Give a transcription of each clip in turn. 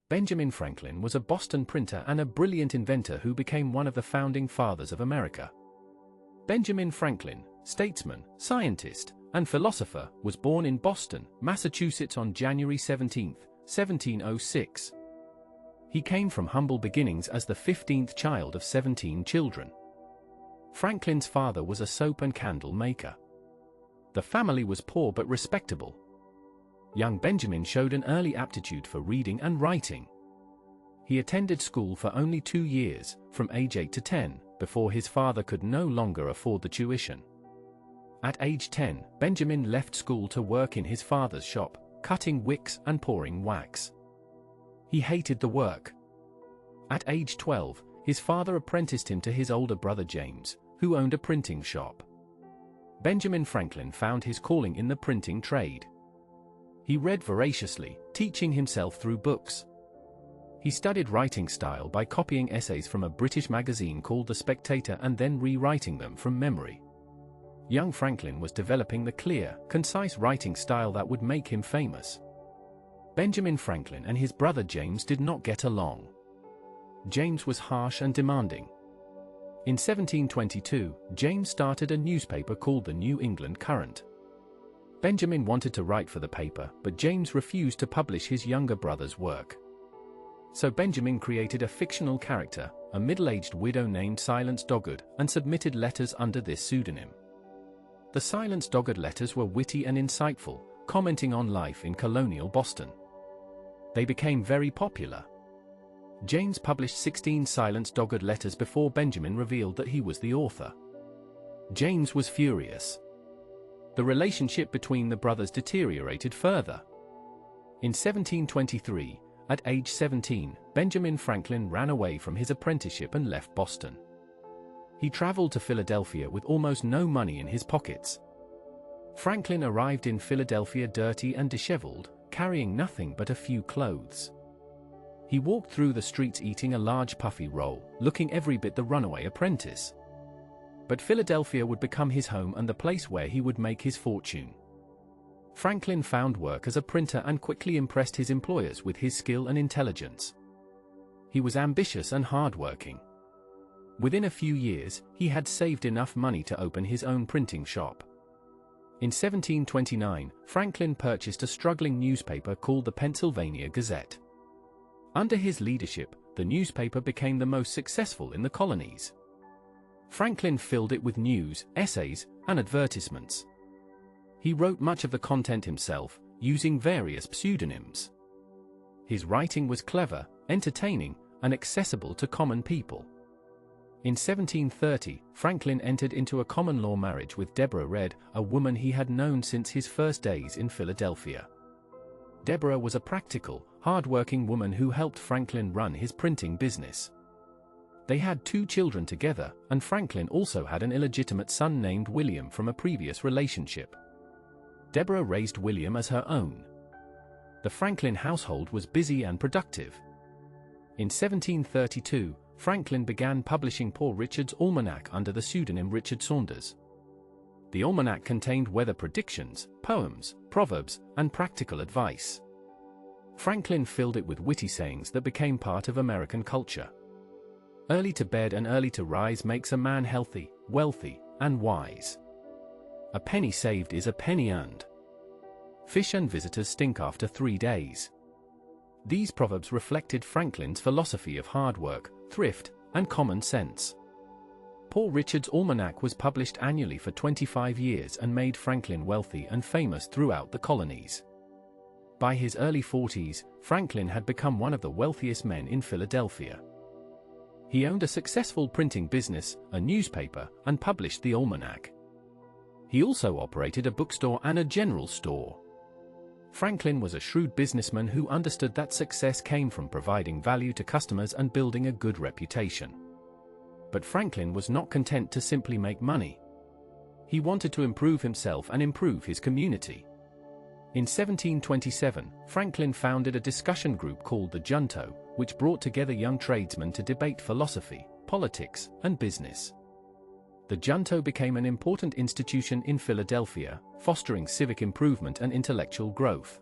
Benjamin Franklin was a Boston printer and a brilliant inventor who became one of the founding fathers of America. Benjamin Franklin, statesman, scientist, and philosopher, was born in Boston, Massachusetts on January 17, 1706. He came from humble beginnings as the 15th child of 17 children. Franklin's father was a soap and candle maker. The family was poor but respectable. Young Benjamin showed an early aptitude for reading and writing. He attended school for only 2 years, from age 8 to 10, before his father could no longer afford the tuition. At age 10, Benjamin left school to work in his father's shop, cutting wicks and pouring wax. He hated the work. At age 12, his father apprenticed him to his older brother James, who owned a printing shop. Benjamin Franklin found his calling in the printing trade. He read voraciously, teaching himself through books. He studied writing style by copying essays from a British magazine called The Spectator and then rewriting them from memory. Young Franklin was developing the clear, concise writing style that would make him famous. Benjamin Franklin and his brother James did not get along. James was harsh and demanding. In 1722, James started a newspaper called the New England Courant. Benjamin wanted to write for the paper, but James refused to publish his younger brother's work. So Benjamin created a fictional character, a middle-aged widow named Silence Dogood, and submitted letters under this pseudonym. The Silence Dogood letters were witty and insightful, commenting on life in colonial Boston. They became very popular. James published 16 Silence Dogood letters before Benjamin revealed that he was the author. James was furious. The relationship between the brothers deteriorated further. In 1723, at age 17, Benjamin Franklin ran away from his apprenticeship and left Boston. He traveled to Philadelphia with almost no money in his pockets. Franklin arrived in Philadelphia dirty and disheveled, carrying nothing but a few clothes. He walked through the streets eating a large puffy roll, looking every bit the runaway apprentice. But Philadelphia would become his home and the place where he would make his fortune. Franklin found work as a printer and quickly impressed his employers with his skill and intelligence. He was ambitious and hardworking. Within a few years, he had saved enough money to open his own printing shop. In 1729, Franklin purchased a struggling newspaper called the Pennsylvania Gazette. Under his leadership, the newspaper became the most successful in the colonies. Franklin filled it with news, essays, and advertisements. He wrote much of the content himself, using various pseudonyms. His writing was clever, entertaining, and accessible to common people. In 1730, Franklin entered into a common-law marriage with Deborah Read, a woman he had known since his first days in Philadelphia. Deborah was a practical, hard-working woman who helped Franklin run his printing business. They had 2 children together, and Franklin also had an illegitimate son named William from a previous relationship. Deborah raised William as her own. The Franklin household was busy and productive. In 1732, Franklin began publishing Poor Richard's Almanac under the pseudonym Richard Saunders. The almanac contained weather predictions, poems, proverbs, and practical advice. Franklin filled it with witty sayings that became part of American culture. Early to bed and early to rise makes a man healthy, wealthy, and wise. A penny saved is a penny earned. Fish and visitors stink after 3 days. These proverbs reflected Franklin's philosophy of hard work, thrift, and common sense. Poor Richard's Almanac was published annually for 25 years and made Franklin wealthy and famous throughout the colonies. By his early 40s, Franklin had become one of the wealthiest men in Philadelphia. He owned a successful printing business, a newspaper, and published the Almanac. He also operated a bookstore and a general store. Franklin was a shrewd businessman who understood that success came from providing value to customers and building a good reputation. But Franklin was not content to simply make money. He wanted to improve himself and improve his community. In 1727, Franklin founded a discussion group called the Junto, which brought together young tradesmen to debate philosophy, politics, and business. The Junto became an important institution in Philadelphia, fostering civic improvement and intellectual growth.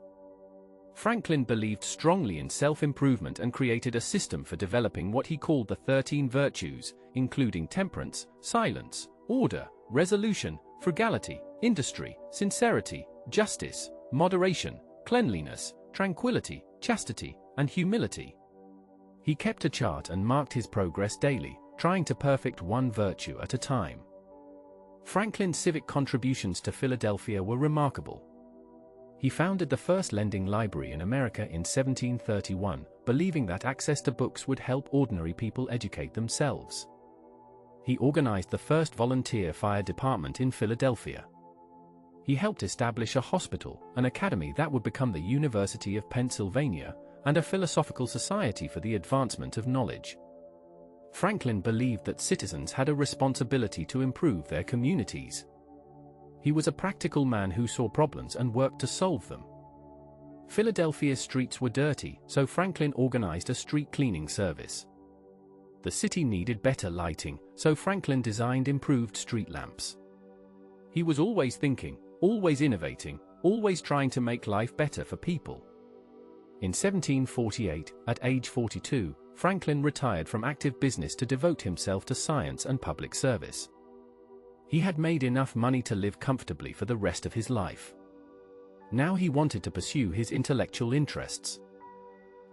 Franklin believed strongly in self-improvement and created a system for developing what he called the 13 virtues, including temperance, silence, order, resolution, frugality, industry, sincerity, justice, moderation, cleanliness, tranquility, chastity, and humility. He kept a chart and marked his progress daily, trying to perfect one virtue at a time. Franklin's civic contributions to Philadelphia were remarkable. He founded the first lending library in America in 1731, believing that access to books would help ordinary people educate themselves. He organized the first volunteer fire department in Philadelphia. He helped establish a hospital, an academy that would become the University of Pennsylvania, and a philosophical society for the advancement of knowledge. Franklin believed that citizens had a responsibility to improve their communities. He was a practical man who saw problems and worked to solve them. Philadelphia's streets were dirty, so Franklin organized a street cleaning service. The city needed better lighting, so Franklin designed improved street lamps. He was always thinking, always innovating, always trying to make life better for people. In 1748, at age 42, Franklin retired from active business to devote himself to science and public service. He had made enough money to live comfortably for the rest of his life. Now he wanted to pursue his intellectual interests.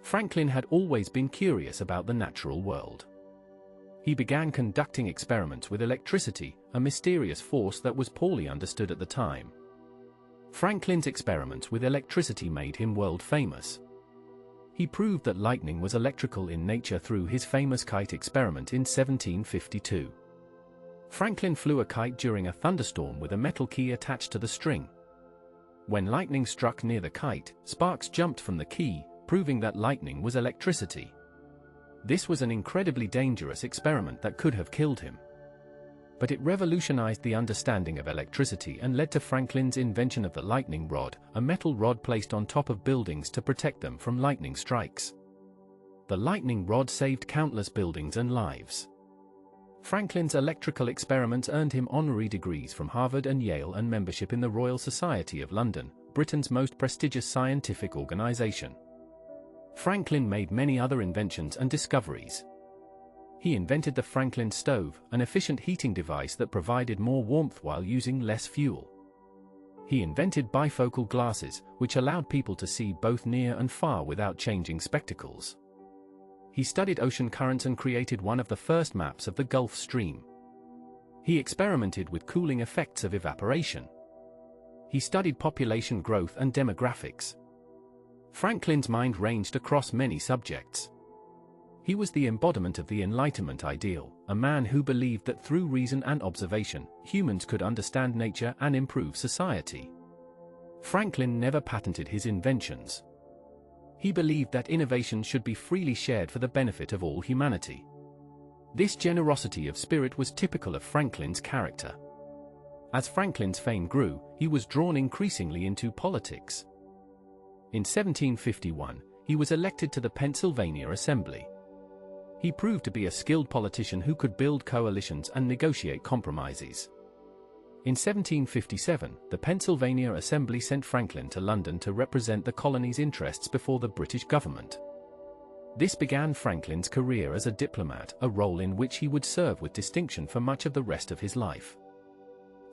Franklin had always been curious about the natural world. He began conducting experiments with electricity, a mysterious force that was poorly understood at the time. Franklin's experiments with electricity made him world famous. He proved that lightning was electrical in nature through his famous kite experiment in 1752. Franklin flew a kite during a thunderstorm with a metal key attached to the string. When lightning struck near the kite, sparks jumped from the key, proving that lightning was electricity. This was an incredibly dangerous experiment that could have killed him. But it revolutionized the understanding of electricity and led to Franklin's invention of the lightning rod, a metal rod placed on top of buildings to protect them from lightning strikes. The lightning rod saved countless buildings and lives. Franklin's electrical experiments earned him honorary degrees from Harvard and Yale and membership in the Royal Society of London, Britain's most prestigious scientific organization. Franklin made many other inventions and discoveries. He invented the Franklin stove, an efficient heating device that provided more warmth while using less fuel. He invented bifocal glasses, which allowed people to see both near and far without changing spectacles. He studied ocean currents and created one of the first maps of the Gulf Stream. He experimented with cooling effects of evaporation. He studied population growth and demographics. Franklin's mind ranged across many subjects. He was the embodiment of the Enlightenment ideal, a man who believed that through reason and observation, humans could understand nature and improve society. Franklin never patented his inventions. He believed that innovation should be freely shared for the benefit of all humanity. This generosity of spirit was typical of Franklin's character. As Franklin's fame grew, he was drawn increasingly into politics. In 1751, he was elected to the Pennsylvania Assembly. He proved to be a skilled politician who could build coalitions and negotiate compromises. In 1757, the Pennsylvania Assembly sent Franklin to London to represent the colony's interests before the British government. This began Franklin's career as a diplomat, a role in which he would serve with distinction for much of the rest of his life.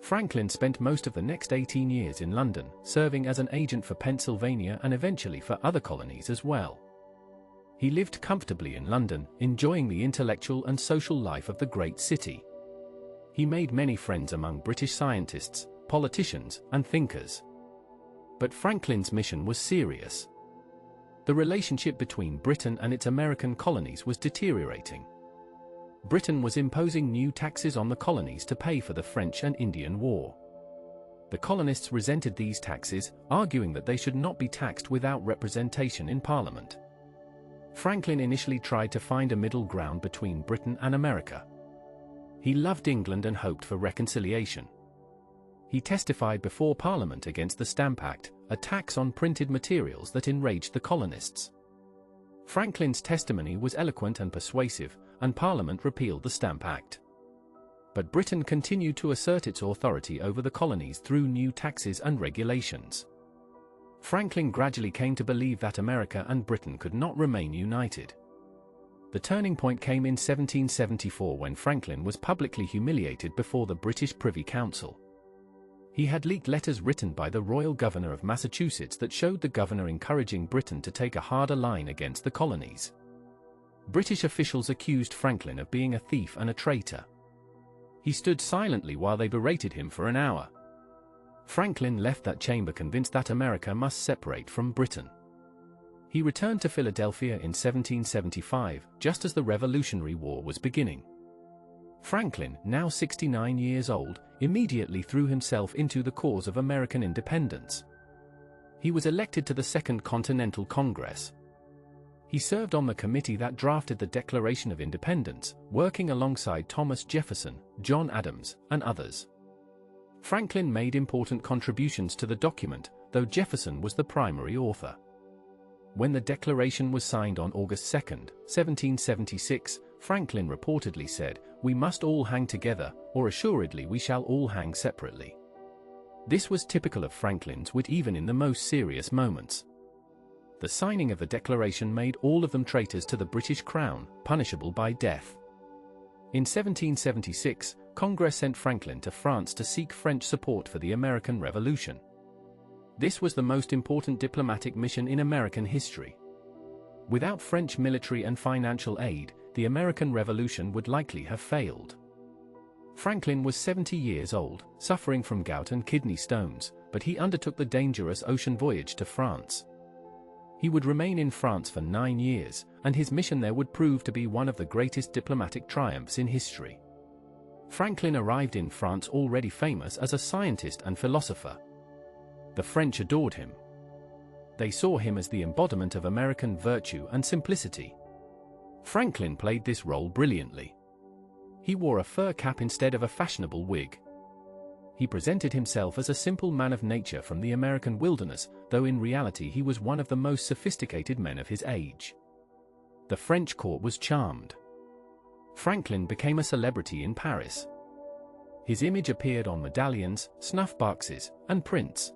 Franklin spent most of the next 18 years in London, serving as an agent for Pennsylvania and eventually for other colonies as well. He lived comfortably in London, enjoying the intellectual and social life of the great city. He made many friends among British scientists, politicians, and thinkers. But Franklin's mission was serious. The relationship between Britain and its American colonies was deteriorating. Britain was imposing new taxes on the colonies to pay for the French and Indian War. The colonists resented these taxes, arguing that they should not be taxed without representation in Parliament. Franklin initially tried to find a middle ground between Britain and America. He loved England and hoped for reconciliation. He testified before Parliament against the Stamp Act, a tax on printed materials that enraged the colonists. Franklin's testimony was eloquent and persuasive, and Parliament repealed the Stamp Act. But Britain continued to assert its authority over the colonies through new taxes and regulations. Franklin gradually came to believe that America and Britain could not remain united. The turning point came in 1774 when Franklin was publicly humiliated before the British Privy Council. He had leaked letters written by the Royal Governor of Massachusetts that showed the governor encouraging Britain to take a harder line against the colonies. British officials accused Franklin of being a thief and a traitor. He stood silently while they berated him for an hour. Franklin left that chamber convinced that America must separate from Britain. He returned to Philadelphia in 1775, just as the Revolutionary War was beginning. Franklin, now 69 years old, immediately threw himself into the cause of American independence. He was elected to the Second Continental Congress. He served on the committee that drafted the Declaration of Independence, working alongside Thomas Jefferson, John Adams, and others. Franklin made important contributions to the document, though Jefferson was the primary author. When the Declaration was signed on August 2, 1776, Franklin reportedly said, "We must all hang together, or assuredly we shall all hang separately." This was typical of Franklin's wit even in the most serious moments. The signing of the Declaration made all of them traitors to the British Crown, punishable by death. In 1776, Congress sent Franklin to France to seek French support for the American Revolution. This was the most important diplomatic mission in American history. Without French military and financial aid, the American Revolution would likely have failed. Franklin was 70 years old, suffering from gout and kidney stones, but he undertook the dangerous ocean voyage to France. He would remain in France for 9 years, and his mission there would prove to be one of the greatest diplomatic triumphs in history. Franklin arrived in France already famous as a scientist and philosopher. The French adored him. They saw him as the embodiment of American virtue and simplicity. Franklin played this role brilliantly. He wore a fur cap instead of a fashionable wig. He presented himself as a simple man of nature from the American wilderness, though in reality he was one of the most sophisticated men of his age. The French court was charmed. Franklin became a celebrity in Paris. His image appeared on medallions, snuff boxes, and prints.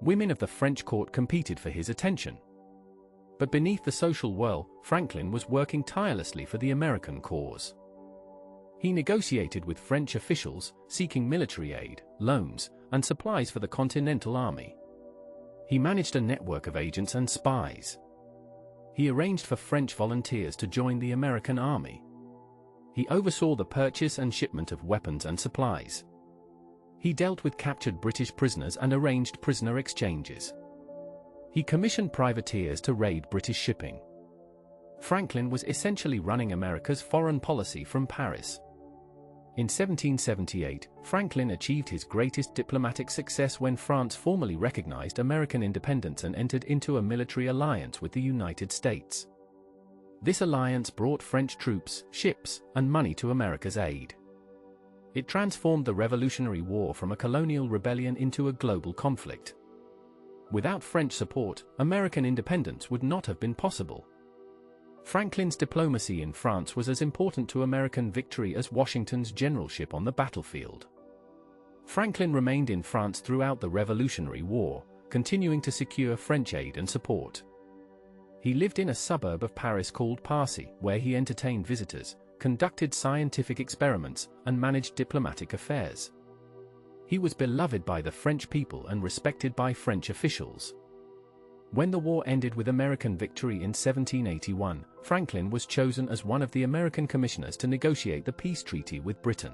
Women of the French court competed for his attention. But beneath the social whirl, Franklin was working tirelessly for the American cause. He negotiated with French officials, seeking military aid, loans, and supplies for the Continental Army. He managed a network of agents and spies. He arranged for French volunteers to join the American Army. He oversaw the purchase and shipment of weapons and supplies. He dealt with captured British prisoners and arranged prisoner exchanges. He commissioned privateers to raid British shipping. Franklin was essentially running America's foreign policy from Paris. In 1778, Franklin achieved his greatest diplomatic success when France formally recognized American independence and entered into a military alliance with the United States. This alliance brought French troops, ships, and money to America's aid. It transformed the Revolutionary War from a colonial rebellion into a global conflict. Without French support, American independence would not have been possible. Franklin's diplomacy in France was as important to American victory as Washington's generalship on the battlefield. Franklin remained in France throughout the Revolutionary War, continuing to secure French aid and support. He lived in a suburb of Paris called Passy, where he entertained visitors, conducted scientific experiments, and managed diplomatic affairs. He was beloved by the French people and respected by French officials. When the war ended with American victory in 1781, Franklin was chosen as one of the American commissioners to negotiate the peace treaty with Britain.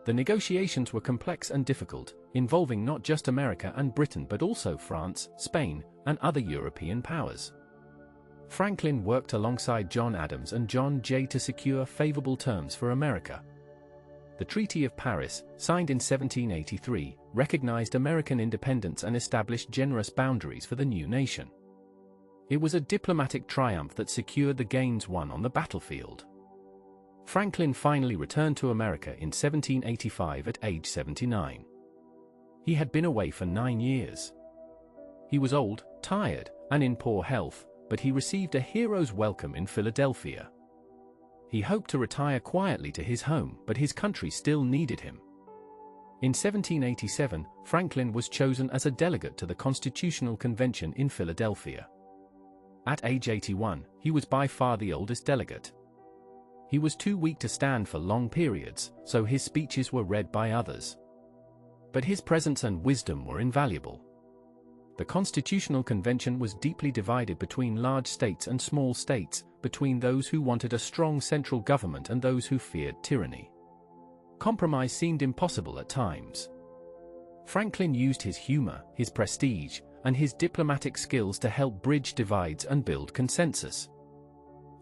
The negotiations were complex and difficult, involving not just America and Britain but also France, Spain, and other European powers. Franklin worked alongside John Adams and John Jay to secure favorable terms for America. The Treaty of Paris, signed in 1783, recognized American independence and established generous boundaries for the new nation. It was a diplomatic triumph that secured the gains won on the battlefield. Franklin finally returned to America in 1785 at age 79. He had been away for 9 years. He was old, tired, and in poor health, but he received a hero's welcome in Philadelphia. He hoped to retire quietly to his home, but his country still needed him. In 1787, Franklin was chosen as a delegate to the Constitutional Convention in Philadelphia. At age 81, he was by far the oldest delegate. He was too weak to stand for long periods, so his speeches were read by others. But his presence and wisdom were invaluable. The Constitutional Convention was deeply divided between large states and small states, between those who wanted a strong central government and those who feared tyranny. Compromise seemed impossible at times. Franklin used his humor, his prestige, and his diplomatic skills to help bridge divides and build consensus.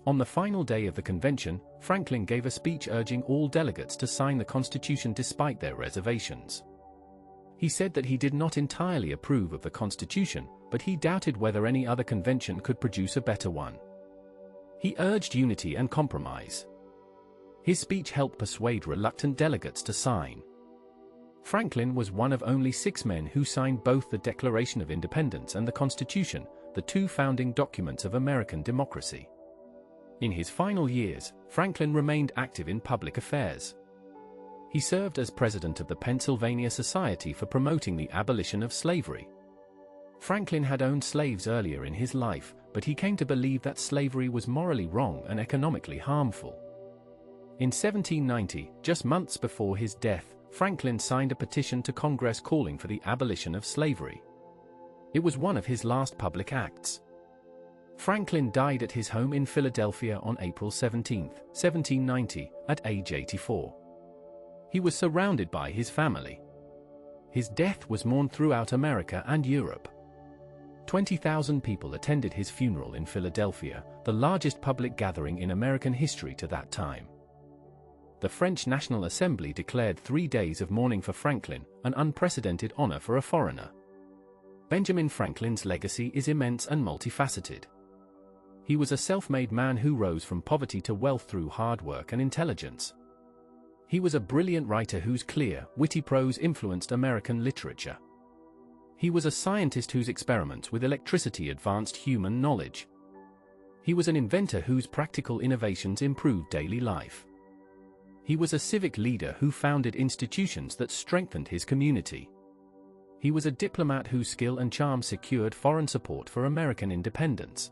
On the final day of the convention, Franklin gave a speech urging all delegates to sign the Constitution despite their reservations. He said that he did not entirely approve of the Constitution, but he doubted whether any other convention could produce a better one. He urged unity and compromise. His speech helped persuade reluctant delegates to sign. Franklin was one of only 6 men who signed both the Declaration of Independence and the Constitution, the 2 founding documents of American democracy. In his final years, Franklin remained active in public affairs. He served as president of the Pennsylvania Society for promoting the abolition of slavery. Franklin had owned slaves earlier in his life, but he came to believe that slavery was morally wrong and economically harmful. In 1790, just months before his death, Franklin signed a petition to Congress calling for the abolition of slavery. It was one of his last public acts. Franklin died at his home in Philadelphia on April 17, 1790, at age 84. He was surrounded by his family. His death was mourned throughout America and Europe. 20,000 people attended his funeral in Philadelphia, the largest public gathering in American history to that time. The French National Assembly declared 3 days of mourning for Franklin, an unprecedented honor for a foreigner. Benjamin Franklin's legacy is immense and multifaceted. He was a self-made man who rose from poverty to wealth through hard work and intelligence. He was a brilliant writer whose clear, witty prose influenced American literature. He was a scientist whose experiments with electricity advanced human knowledge. He was an inventor whose practical innovations improved daily life. He was a civic leader who founded institutions that strengthened his community. He was a diplomat whose skill and charm secured foreign support for American independence.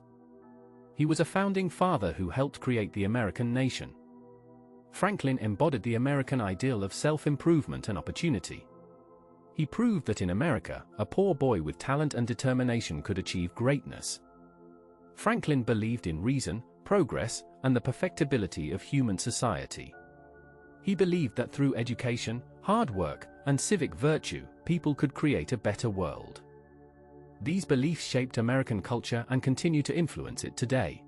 He was a founding father who helped create the American nation. Franklin embodied the American ideal of self-improvement and opportunity. He proved that in America, a poor boy with talent and determination could achieve greatness. Franklin believed in reason, progress, and the perfectibility of human society. He believed that through education, hard work, and civic virtue, people could create a better world. These beliefs shaped American culture and continue to influence it today.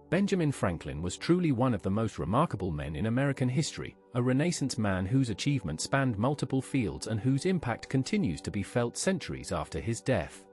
Benjamin Franklin was truly one of the most remarkable men in American history, a Renaissance man whose achievements spanned multiple fields and whose impact continues to be felt centuries after his death.